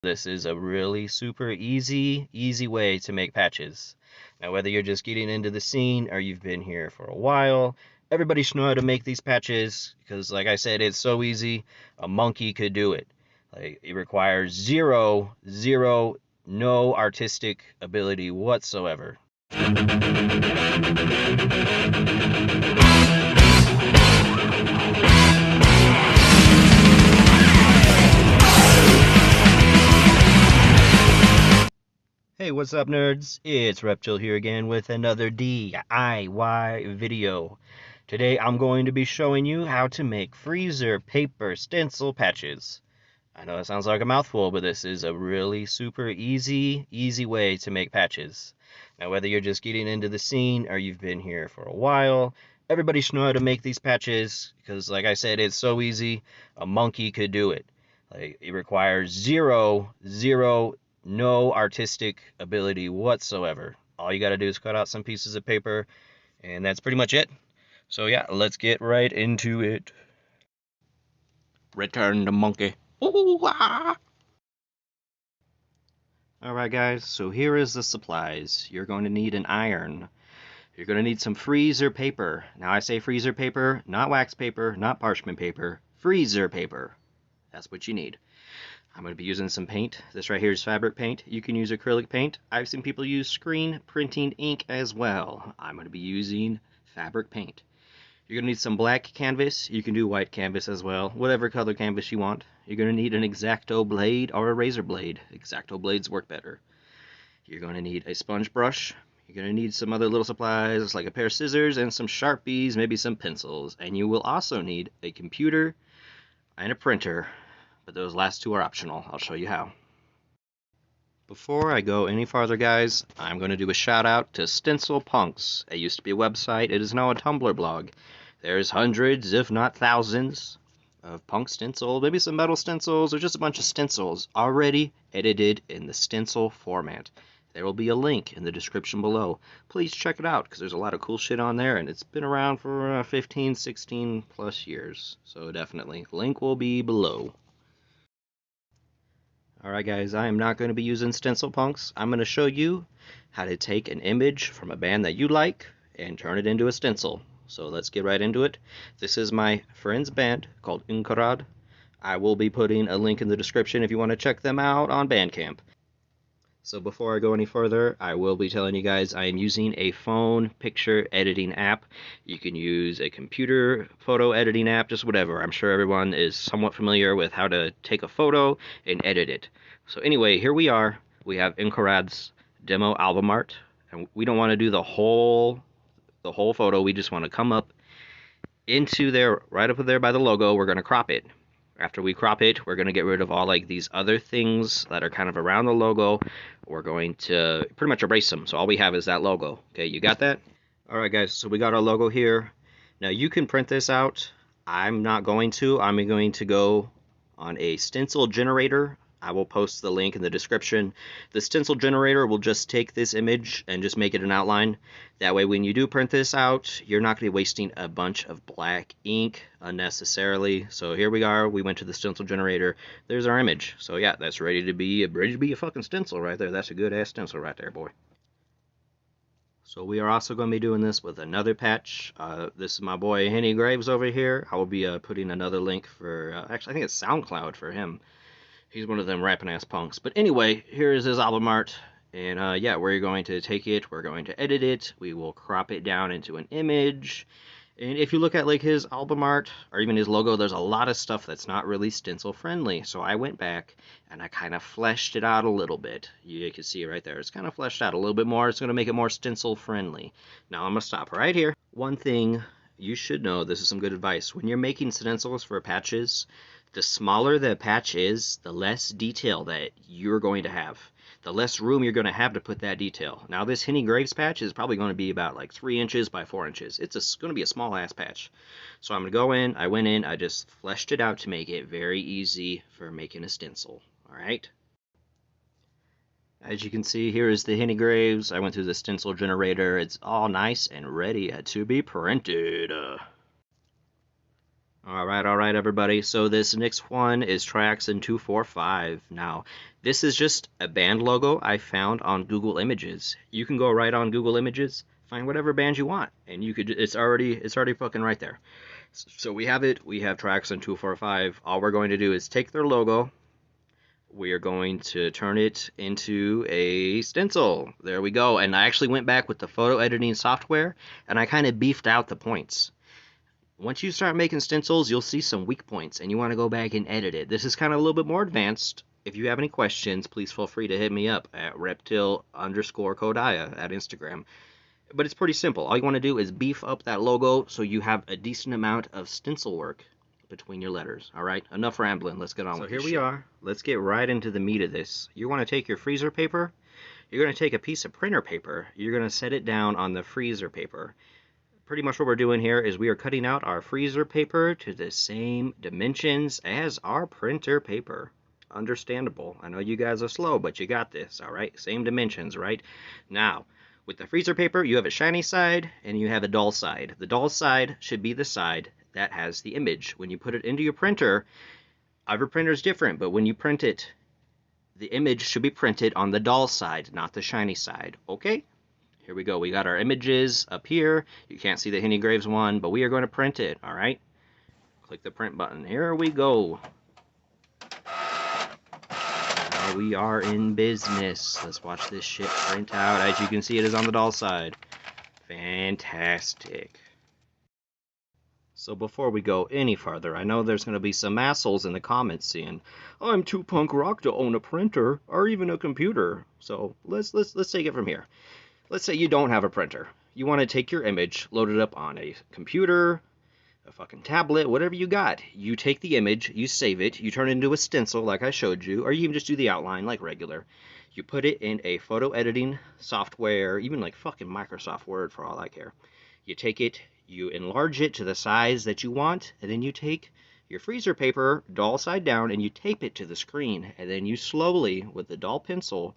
This is a really super easy way to make patches. Now, whether you're just getting into the scene or you've been here for a while, everybody should know how to make these patches because, like I said, it's so easy. A monkey could do it. Like, it requires no artistic ability whatsoever. Hey, what's up, nerds? It's Reptile here again with another DIY video. Today I'm going to be showing you how to make freezer paper stencil patches. I know it sounds like a mouthful, but this is a really super easy way to make patches. Now, whether you're just getting into the scene or you've been here for a while, everybody should know how to make these patches because, like I said, it's so easy. A monkey could do it. Like, it requires no artistic ability whatsoever. All you got to do is cut out some pieces of paper, and that's pretty much it. So yeah, let's get right into it. Return the monkey. Alright guys, so here is the supplies. You're going to need an iron. You're going to need some freezer paper. Now I say freezer paper, not wax paper, not parchment paper. Freezer paper. That's what you need. I'm going to be using some paint. This right here is fabric paint. You can use acrylic paint. I've seen people use screen printing ink as well. I'm going to be using fabric paint. You're going to need some black canvas. You can do white canvas as well. Whatever color canvas you want. You're going to need an X-Acto blade or a razor blade. X-Acto blades work better. You're going to need a sponge brush. You're going to need some other little supplies like a pair of scissors and some Sharpies, maybe some pencils. And you will also need a computer and a printer. But those last two are optional. I'll show you how. Before I go any farther, guys, I'm going to do a shout out to Stencil Punks. It used to be a website. It is now a Tumblr blog. There's hundreds, if not thousands, of punk stencil, maybe some metal stencils, or just a bunch of stencils already edited in the stencil format. There will be a link in the description below. Please check it out, because there's a lot of cool shit on there, and it's been around for 15, 16 plus years. So definitely, link will be below. Alright guys, I am not going to be using Stencil Punks. I'm going to show you how to take an image from a band that you like and turn it into a stencil. So let's get right into it. This is my friend's band called Inqirad. I will be putting a link in the description if you want to check them out on Bandcamp. So before I go any further, I will be telling you guys I am using a phone picture editing app. You can use a computer photo editing app, just whatever. I'm sure everyone is somewhat familiar with how to take a photo and edit it. So anyway, here we are. We have Inqirad's demo album art, and we don't want to do the whole photo. We just want to come up into there, right up there by the logo. We're going to crop it. After we crop it, we're going to get rid of all like these other things that are kind of around the logo. We're going to pretty much erase them. So all we have is that logo. Okay, you got that? Alright guys, so we got our logo here. Now you can print this out. I'm not going to. I'm going to go on a stencil generator. I will post the link in the description. The stencil generator will just take this image and just make it an outline. That way when you do print this out, you're not going to be wasting a bunch of black ink unnecessarily. So here we are. We went to the stencil generator. There's our image. So yeah, that's ready to be a fucking stencil right there. That's a good ass stencil right there, boy. So we are also going to be doing this with another patch. This is my boy Henny Graves over here. I will be putting another link for, actually I think it's SoundCloud for him. He's one of them rapping ass punks. But anyway, here is his album art. And yeah, we're going to take it, we're going to edit it, we will crop it down into an image. And if you look at like his album art, or even his logo, there's a lot of stuff that's not really stencil friendly. So I went back and I kind of fleshed it out a little bit. You can see it right there. It's kind of fleshed out a little bit more. It's going to make it more stencil friendly. Now I'm going to stop right here. One thing you should know, this is some good advice. When you're making stencils for patches, the smaller the patch is, the less detail that you're going to have. The less room you're going to have to put that detail. Now this Henny Graves patch is probably going to be about like 3 inches by 4 inches. It's going to be a small ass patch. So I'm going to go in, I went in, I just fleshed it out to make it very easy for making a stencil. Alright? As you can see, here is the Henny Graves. I went through the stencil generator. It's all nice and ready to be printed. All right, everybody. So this next one is Triaxon 245. Now, this is just a band logo I found on Google Images. You can go right on Google Images, find whatever band you want, and you could. It's already fucking right there. So we have it. We have Triaxon 245. All we're going to do is take their logo. We are going to turn it into a stencil. There we go. And I actually went back with the photo editing software, and I kind of beefed out the points. Once you start making stencils, you'll see some weak points, and you want to go back and edit it. This is kind of a little bit more advanced. If you have any questions, please feel free to hit me up at reptil_kodia at Instagram. But it's pretty simple. All you want to do is beef up that logo so you have a decent amount of stencil work between your letters. All right, enough rambling. Let's get on with this. So here we are. Let's get right into the meat of this. You want to take your freezer paper. You're going to take a piece of printer paper. You're going to set it down on the freezer paper. Pretty much what we're doing here is we are cutting out our freezer paper to the same dimensions as our printer paper. Understandable. I know you guys are slow, but you got this, all right? Same dimensions, right? Now, with the freezer paper, you have a shiny side and you have a dull side. The dull side should be the side that has the image. When you put it into your printer, every printer is different, but when you print it, the image should be printed on the dull side, not the shiny side, okay? Here we go. We got our images up here. You can't see the Henny Graves one, but we are going to print it, all right? Click the print button. Here we go. Now we are in business. Let's watch this shit print out. As you can see, it is on the dull side. Fantastic. So before we go any farther, I know there's going to be some assholes in the comments saying, I'm too punk rock to own a printer or even a computer. So let's take it from here. Let's say you don't have a printer. You want to take your image, load it up on a computer, a fucking tablet, whatever you got. You take the image, you save it, you turn it into a stencil like I showed you, or you even just do the outline like regular. You put it in a photo editing software, even like fucking Microsoft Word for all I care. You take it, you enlarge it to the size that you want, and then you take your freezer paper, dull side down, and you tape it to the screen. And then you slowly, with the dull pencil,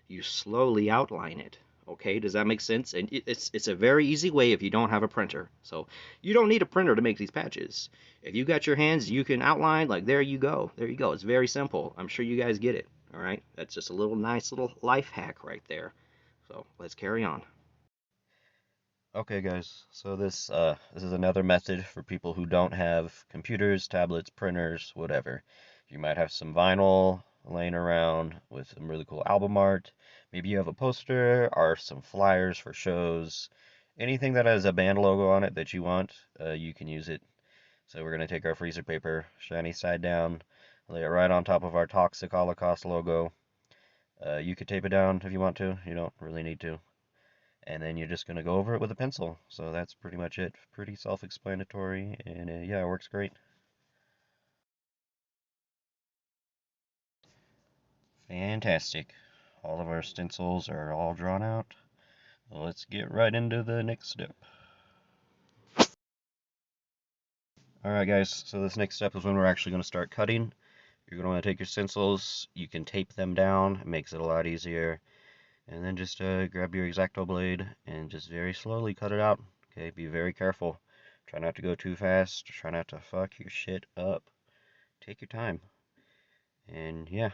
you slowly outline it. Okay, does that make sense? And it's a very easy way if you don't have a printer. So you don't need a printer to make these patches. If you got your hands, you can outline, like there you go. There you go. It's very simple. I'm sure you guys get it. All right, that's just a little nice little life hack right there. So let's carry on. Okay guys, so this is another method for people who don't have computers, tablets, printers, whatever. You might have some vinyl laying around with some really cool album art. Maybe you have a poster or some flyers for shows. Anything that has a band logo on it that you want, you can use it. So we're going to take our freezer paper, shiny side down, lay it right on top of our toxic Holocaust logo. You could tape it down if you want to. You don't really need to. And then you're just going to go over it with a pencil. So that's pretty much it. Pretty self-explanatory, and yeah, it works great. Fantastic. All of our stencils are all drawn out. Let's get right into the next step. Alright guys, so this next step is when we're actually going to start cutting. You're going to want to take your stencils, you can tape them down, it makes it a lot easier. And then just grab your X-Acto blade and just very slowly cut it out. Okay, be very careful. Try not to go too fast. Try not to fuck your shit up. Take your time. And yeah,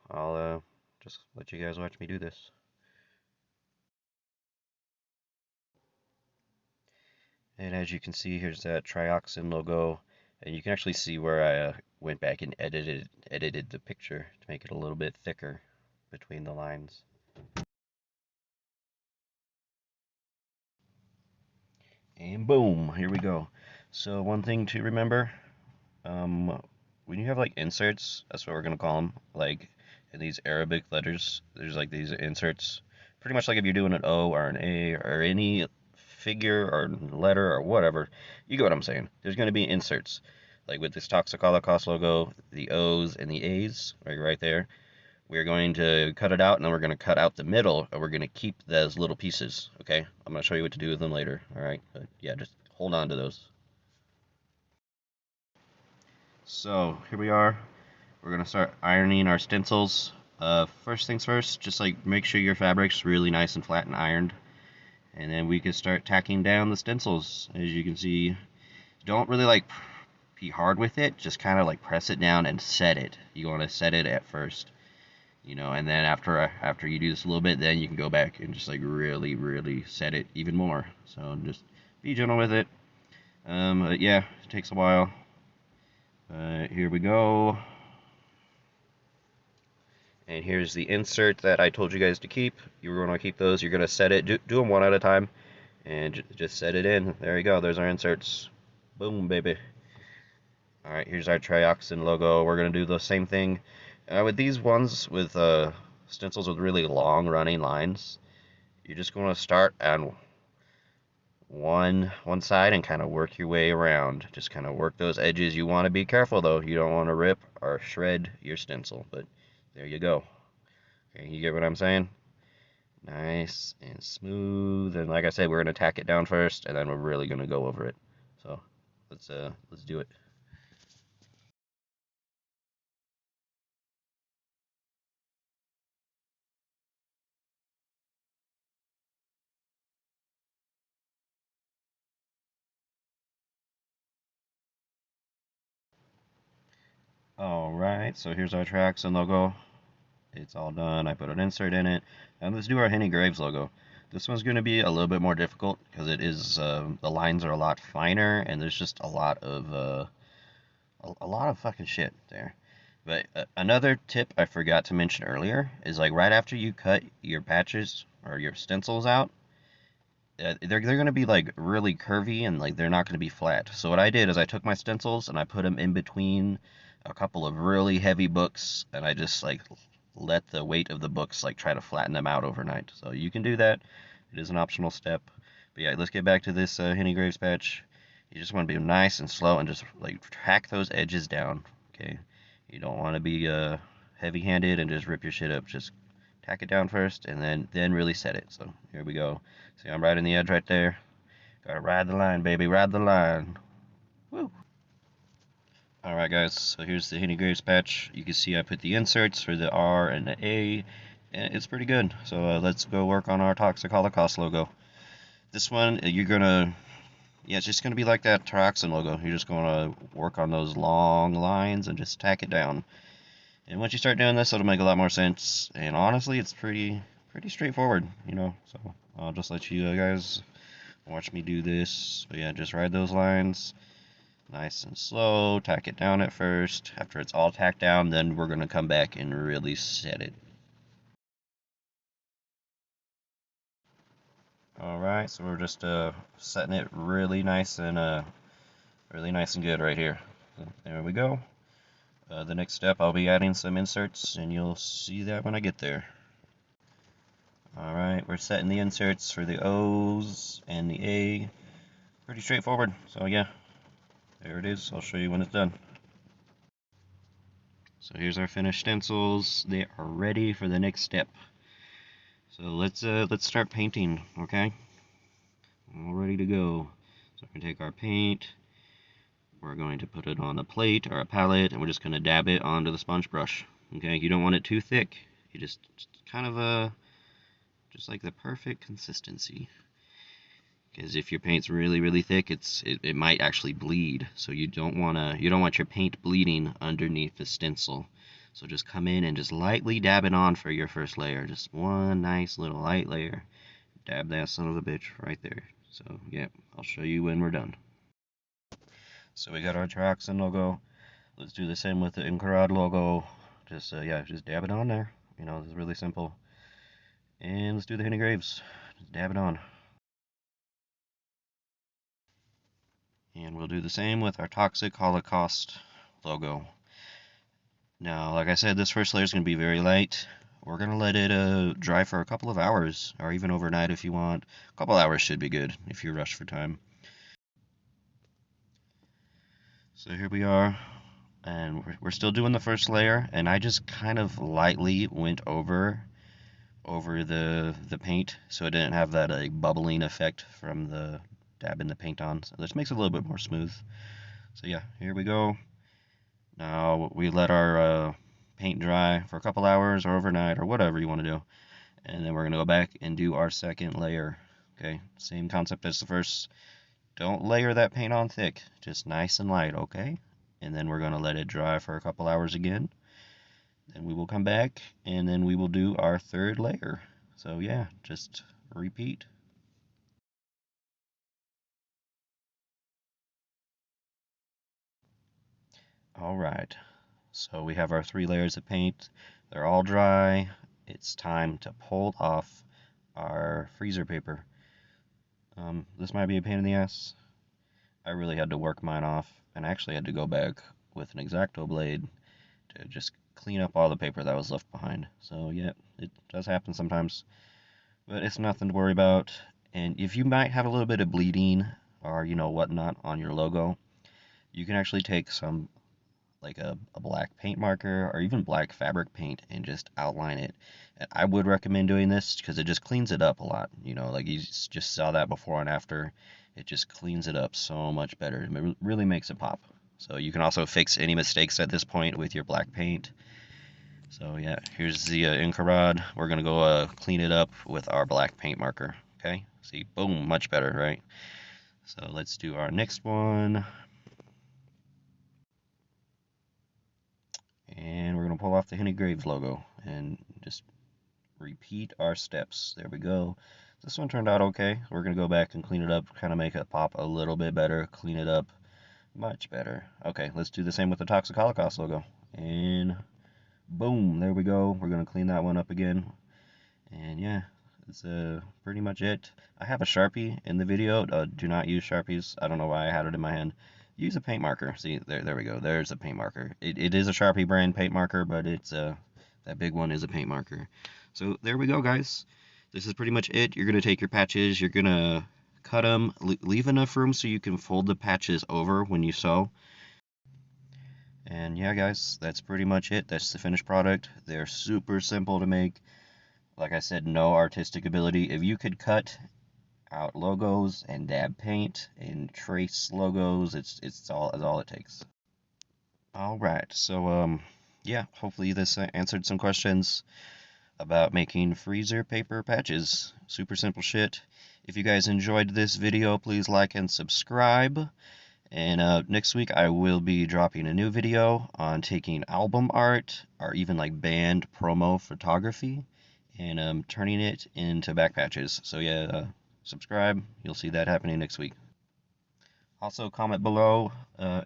I'll just let you guys watch me do this. And as you can see, here's that Trioxin logo. And you can actually see where I went back and edited the picture to make it a little bit thicker between the lines. And boom, here we go. So one thing to remember, when you have like inserts, that's what we're gonna call them, like in these Arabic letters, there's like these inserts, pretty much like if you're doing an O or an A or any figure or letter or whatever, you get what I'm saying. There's gonna be inserts, like with this Toxic Holocaust logo, the O's and the A's, right there. We're going to cut it out, and then we're going to cut out the middle, and we're going to keep those little pieces, okay? I'm going to show you what to do with them later, alright? But yeah, just hold on to those. So, here we are. We're going to start ironing our stencils. First things first, just like make sure your fabric's really nice and flat and ironed. And then we can start tacking down the stencils. As you can see, don't really like be hard with it. Just kind of like press it down and set it. You want to set it at first, and then after you do this a little bit, then you can go back and just like really set it even more. So just be gentle with it. But yeah, it takes a while. Here we go. And here's the insert that I told you guys to keep. You're going to keep those. You're going to set it. Do them one at a time. And just set it in. There you go. There's our inserts. Boom, baby. Alright, here's our trioxin logo. We're going to do the same thing. With these ones, with stencils with really long running lines, you're just going to start on one side and kind of work your way around. Just kind of work those edges. You want to be careful, though. You don't want to rip or shred your stencil. But there you go. Okay, you get what I'm saying? Nice and smooth. And like I said, we're going to tack it down first, and then we're really going to go over it. So let's do it. Alright, so here's our tracks and logo. It's all done. I put an insert in it. And let's do our Henny Graves logo. This one's going to be a little bit more difficult because it is the lines are a lot finer and there's just a lot of fucking shit there. But another tip I forgot to mention earlier is like right after you cut your patches or your stencils out, they're going to be like really curvy and like they're not going to be flat. So what I did is I took my stencils and I put them in between a couple of really heavy books and I just like let the weight of the books like try to flatten them out overnight. So you can do that. It is an optional step. But yeah, let's get back to this Henny Graves patch. You just want to be nice and slow and just like track those edges down. Okay, you don't want to be heavy-handed and just rip your shit up. Just tack it down first and then really set it. So here we go. See, I'm riding the edge right there. Gotta ride the line, baby, ride the line. Woo! Alright guys, so here's the Henny Graves patch. You can see I put the inserts for the R and the A, and it's pretty good. So let's go work on our Toxic Holocaust logo. This one, you're gonna, yeah, it's just gonna be like that trioxin logo. You're just gonna work on those long lines and just tack it down. And once you start doing this, it'll make a lot more sense. And honestly, it's pretty straightforward, So I'll just let you guys watch me do this. But yeah, just ride those lines. Nice and slow, tack it down at first. After it's all tacked down, then we're going to come back and really set it. Alright, so we're just setting it really nice and good right here. So there we go. The next step, I'll be adding some inserts, and you'll see that when I get there. Alright, we're setting the inserts for the O's and the A. Pretty straightforward, so yeah. There it is. I'll show you when it's done. So here's our finished stencils. They are ready for the next step. So let's start painting, okay? All ready to go. So we're gonna take our paint. We're going to put it on a plate or a palette, and we're just gonna dab it onto the sponge brush. Okay, you don't want it too thick. You just kind of just like the perfect consistency. Because if your paint's really thick, it might actually bleed. So you don't want your paint bleeding underneath the stencil. So just come in and just lightly dab it on for your first layer. Just one nice little light layer. Dab that son of a bitch right there. So yeah, I'll show you when we're done. So we got our trioxin logo. Let's do the same with the Inqirad logo. Just just dab it on there. It's really simple. And let's do the Henny Graves. Just dab it on. And we'll do the same with our Toxic Holocaust logo. Now, like I said, this first layer is going to be very light. We're going to let it dry for a couple of hours, or even overnight if you want. A couple hours should be good if you're rushed for time. So here we are, and we're still doing the first layer, and I just kind of lightly went over the paint so it didn't have that bubbling effect from the dabbing the paint on. So this makes it a little bit more smooth. So yeah, here we go. Now we let our paint dry for a couple hours or overnight or whatever you want to do. And then we're going to go back and do our second layer. Okay, same concept as the first. Don't layer that paint on thick, just nice and light, okay? and then we're going to let it dry for a couple hours again. Then we will come back, and then we will do our third layer. So yeah, just repeat. Alright, so we have our 3 layers of paint. They're all dry. It's time to pull off our freezer paper. This might be a pain in the ass. I really had to work mine off, and I actually had to go back with an X-Acto blade to just clean up all the paper that was left behind. So yeah, it does happen sometimes, but it's nothing to worry about. And if you might have a little bit of bleeding or whatnot on your logo, you can actually take some like a black paint marker or even black fabric paint and just outline it. And I would recommend doing this because it just cleans it up a lot. Like you just saw that before and after. It just cleans it up so much better. It really makes it pop. So you can also fix any mistakes at this point with your black paint. So yeah, here's the Inqirad. We're gonna go clean it up with our black paint marker. Okay, see, boom, much better, right? So let's do our next one. And we're gonna pull off the Henny Graves logo and just repeat our steps. There we go. This one turned out okay. We're gonna go back and clean it up, kind of make it pop a little bit better, clean it up much better. Okay, let's do the same with the Toxic Holocaust logo. And boom, there we go. We're gonna clean that one up again. And yeah, that's pretty much it. I have a Sharpie in the video. Do not use Sharpies. I don't know why I had it in my hand. Use a paint marker. See, there we go. There's a paint marker. It is a Sharpie brand paint marker, but it's that big one is a paint marker. So there we go, guys. This is pretty much it. You're gonna take your patches. You're gonna cut them. Leave enough room so you can fold the patches over when you sew. And yeah, guys, that's pretty much it. That's the finished product. They're super simple to make. Like I said, no artistic ability. If you could cut out logos and dab paint and trace logos, it's all it takes. All right, so yeah, hopefully this answered some questions about making freezer paper patches. Super simple shit. If you guys enjoyed this video, please like and subscribe. And next week I will be dropping a new video on taking album art or even like band promo photography and turning it into back patches. So yeah, subscribe. You'll see that happening next week. Also, comment below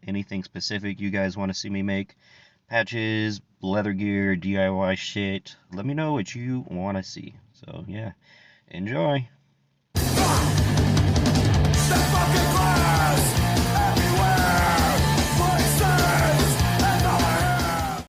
anything specific you guys want to see me make. Patches, leather gear, DIY shit. Let me know what you want to see. So yeah, enjoy. Step fucking